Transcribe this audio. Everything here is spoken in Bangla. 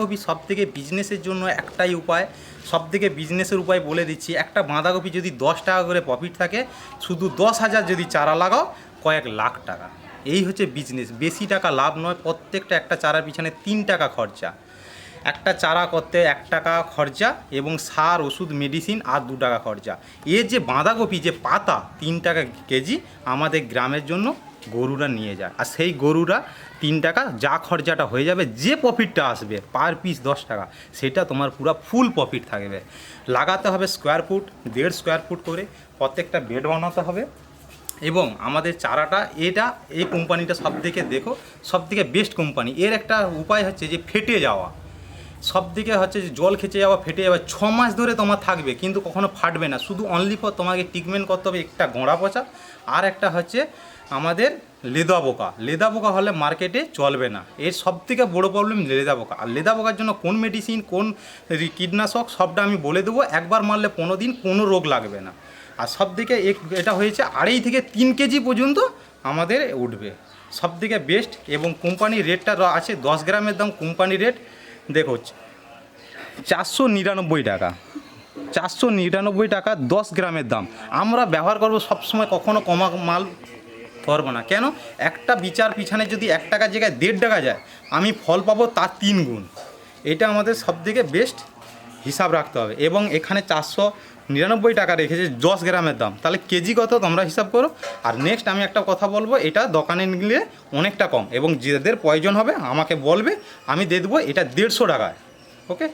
বাঁধাকপি সবথেকে বিজনেসের জন্য একটাই উপায়, সবথেকে বিজনেসের উপায় বলে দিচ্ছি। একটা বাঁধাকপি যদি 10 টাকা করে প্রফিট থাকে, শুধু 10,000 যদি চারা লাগাও, কয়েক লাখ টাকা। এই হচ্ছে বিজনেস, বেশি টাকা লাভ নয়। প্রত্যেকটা একটা চারার পিছনে 3 টাকা খরচা, একটা চারা করতে 1 টাকা খরচা, এবং সার ওষুধ মেডিসিন আর 2 টাকা খরচা। এর যে বাঁধাকপি যে পাতা 3 টাকা কেজি আমাদের গ্রামের জন্য গরুরা নিয়ে যায়, আর সেই গরুরা 3 টাকা যা খরচাটা হয়ে যাবে, যে প্রফিটটা আসবে পার পিস 10 টাকা, সেটা তোমার পুরো ফুল প্রফিট থাকবে। লাগাতে হবে স্কোয়ার ফুট, 1.5 স্কোয়ার ফুট করে প্রত্যেকটা বেড বানাতে হবে। এবং আমাদের চারাটা এই কোম্পানিটা সবথেকে সবথেকে বেস্ট কোম্পানি। এর একটা উপায় হচ্ছে যে ফেটে যাওয়া, সবদিকে হচ্ছে যে জল খেচে যাওয়া, ফেটে যাওয়া। 6 মাস ধরে তোমার থাকবে কিন্তু কখনো ফাটবে না। শুধু অনলি ফর তোমাকে ট্রিটমেন্ট করতে হবে, একটা গোঁড়া পচা, আর একটা হচ্ছে আমাদের লেদা পোকা হলে মার্কেটে চলবে না। এর সবথেকে বড় প্রবলেম লেদা পোকা। আর লেদা পোকার জন্য কোন মেডিসিন, কোন কীটনাশক, সবটা আমি বলে দেবো। একবার মারলে 15 দিন কোনো রোগ লাগবে না। আর সবদিকে এটা হয়েছে 2.5 থেকে 3 কেজি পর্যন্ত আমাদের উঠবে, সবথেকে বেস্ট। এবং কোম্পানির রেটটা আছে 10 গ্রামের দাম কোম্পানি রেট দেখো 499 টাকা, 499 টাকা 10 গ্রামের দাম। আমরা ব্যবহার করবো সবসময়, কখনো কমা মাল করবো না। কেন? একটা বিচার পিছনে যদি 1 টাকার জায়গায় 1.5 টাকা যায়, আমি ফল পাবো তার 3 গুণ। এটা আমাদের সবথেকে বেস্ট হিসাব রাখতে হবে। এবং এখানে 499 টাকা রেখেছে 10 গ্রামের দাম, তাহলে কেজি কত তোমরা হিসাব করো। আর নেক্সট আমি একটা কথা বলবো, এটা দোকানে নিলে অনেকটা কম, এবং যাদের প্রয়োজন হবে আমাকে বলবে, আমি দিয়ে দেবো এটা 150 টাকায়। ওকে।